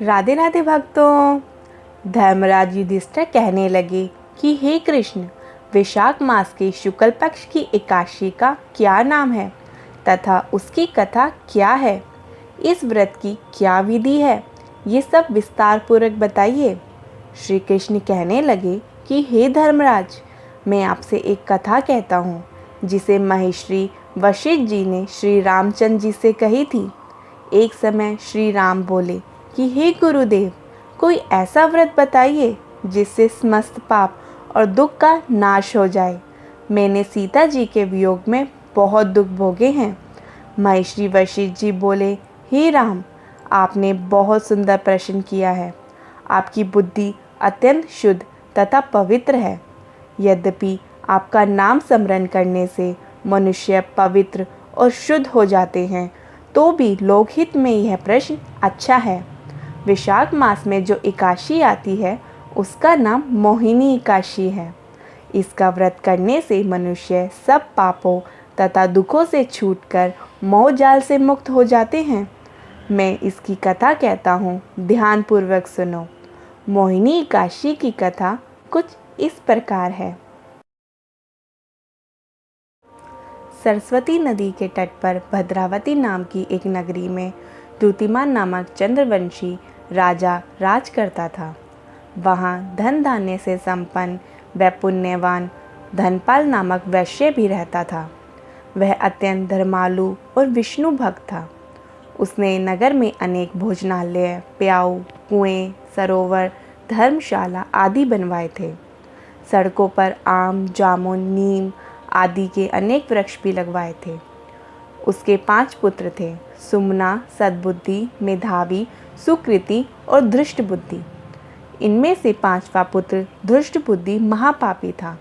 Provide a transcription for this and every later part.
राधे राधे भक्तों। धर्मराज युधिष्ठिर कहने लगे कि हे कृष्ण, वैशाख मास के शुक्ल पक्ष की एकादशी का क्या नाम है तथा उसकी कथा क्या है? इस व्रत की क्या विधि है? ये सब विस्तार पूर्वक बताइए। श्री कृष्ण कहने लगे कि हे धर्मराज, मैं आपसे एक कथा कहता हूँ जिसे महर्षि वशिष्ठ जी ने श्री रामचंद्र जी से कही थी। एक समय श्री राम बोले कि हे गुरुदेव, कोई ऐसा व्रत बताइए जिससे समस्त पाप और दुख का नाश हो जाए। मैंने सीता जी के वियोग में बहुत दुख भोगे हैं। महर्षि वशिष्ठ जी बोले, हे राम, आपने बहुत सुंदर प्रश्न किया है। आपकी बुद्धि अत्यंत शुद्ध तथा पवित्र है। यद्यपि आपका नाम स्मरण करने से मनुष्य पवित्र और शुद्ध हो जाते हैं, तो भी लोकहित में यह प्रश्न अच्छा है। वैशाख मास में जो एकादशी आती है उसका नाम मोहिनी एकादशी है। इसका व्रत करने से मनुष्य सब पापों तथा दुखों से छूटकर मोह जाल से मुक्त हो जाते हैं। मैं इसकी कथा कहता हूँ, ध्यानपूर्वक सुनो। मोहिनी एकादशी की कथा कुछ इस प्रकार है। सरस्वती नदी के तट पर भद्रावती नाम की एक नगरी में द्युतिमान नामक चंद्रवंशी राजा राज करता था। वहाँ धन धान्य से संपन्न व पुण्यवान धनपाल नामक वैश्य भी रहता था। वह अत्यंत धर्मालु और विष्णु भक्त था। उसने नगर में अनेक भोजनालय, प्याऊ, कुएं, सरोवर, धर्मशाला आदि बनवाए थे। सड़कों पर आम, जामुन, नीम आदि के अनेक वृक्ष भी लगवाए थे। उसके 5 पुत्र थे, सुमना, सद्बुद्धि, मेधावी, सुकृति और धृष्ट बुद्धि। इनमें से 5वां पुत्र धृष्ट बुद्धि महापापी था।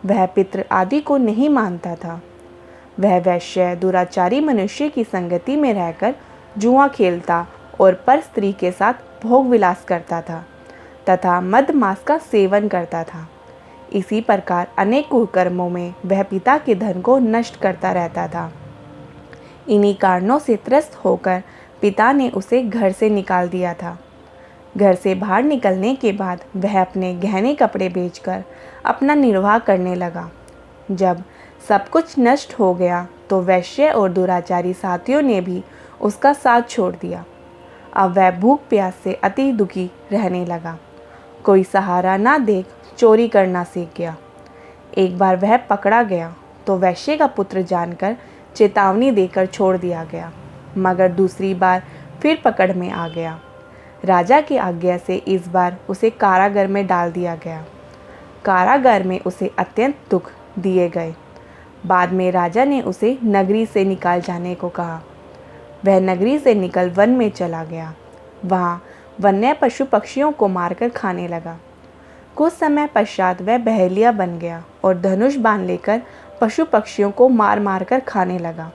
वह पितृ आदि को नहीं मानता था। वह वैश्य दुराचारी मनुष्य की संगति में रहकर जुआ खेलता और पर स्त्री के साथ भोग विलास करता था तथा मद मांस का सेवन करता था। इसी प्रकार अनेक कुकर्मों में वह पिता के धन को नष्ट करता रहता था। इन्हीं कारणों से त्रस्त होकर पिता ने उसे घर से निकाल दिया था। घर से बाहर निकलने के बाद वह अपने गहने कपड़े बेचकर अपना निर्वाह करने लगा। जब सब कुछ नष्ट हो गया तो वैश्य और दुराचारी साथियों ने भी उसका साथ छोड़ दिया। अब वह भूख प्यास से अति दुखी रहने लगा। कोई सहारा ना देख चोरी करना सीख गया। एक बार वह पकड़ा गया तो वैश्य का पुत्र जानकर चेतावनी देकर छोड़ दिया गया, मगर दूसरी बार फिर पकड़ में आ गया। राजा की आज्ञा से इस बार उसे कारागार में डाल दिया गया। कारागार में उसे अत्यंत दुख दिए गए। बाद में राजा ने उसे नगरी से निकाल जाने को कहा। वह नगरी से निकल वन में चला गया। वहाँ वन्य पशु पक्षियों को मारकर खाने लगा। कुछ समय पश्चात वह बहेलिया बन गया और धनुष बाण लेकर पशु पक्षियों को मार मार कर खाने लगा।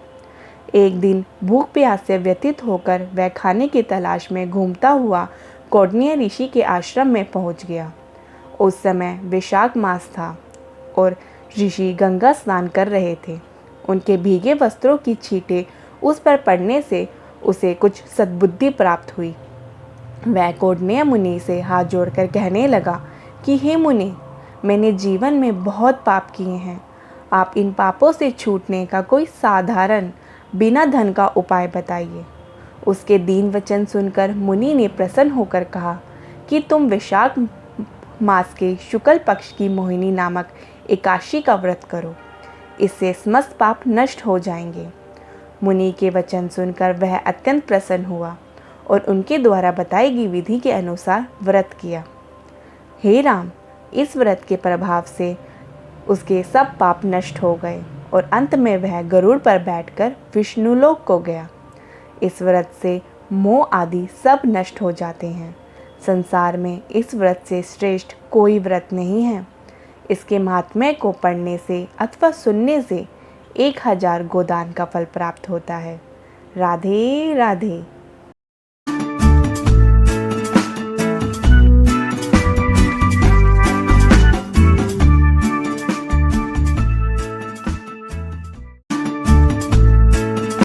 एक दिन भूख प्यास से व्यथित होकर वह खाने की तलाश में घूमता हुआ कौंडिन्य ऋषि के आश्रम में पहुंच गया। उस समय वैशाख मास था और ऋषि गंगा स्नान कर रहे थे। उनके भीगे वस्त्रों की छींटें उस पर पड़ने से उसे कुछ सद्बुद्धि प्राप्त हुई। वह कौंडिन्य मुनि से हाथ जोड़कर कहने लगा कि हे मुनि, मैंने जीवन में बहुत पाप किए हैं। आप इन पापों से छूटने का कोई साधारण बिना धन का उपाय बताइए। उसके दीन वचन सुनकर मुनि ने प्रसन्न होकर कहा कि तुम वैशाख मास के शुक्ल पक्ष की मोहिनी नामक एकादशी का व्रत करो। इससे समस्त पाप नष्ट हो जाएंगे। मुनि के वचन सुनकर वह अत्यंत प्रसन्न हुआ और उनके द्वारा बताई गई विधि के अनुसार व्रत किया। हे राम, इस व्रत के प्रभाव से उसके सब पाप नष्ट हो गए और अंत में वह गरुड़ पर बैठकर विष्णुलोक को गया। इस व्रत से मोह आदि सब नष्ट हो जाते हैं। संसार में इस व्रत से श्रेष्ठ कोई व्रत नहीं है। इसके महात्म्य को पढ़ने से अथवा सुनने से 1000 गोदान का फल प्राप्त होता है। राधे राधे।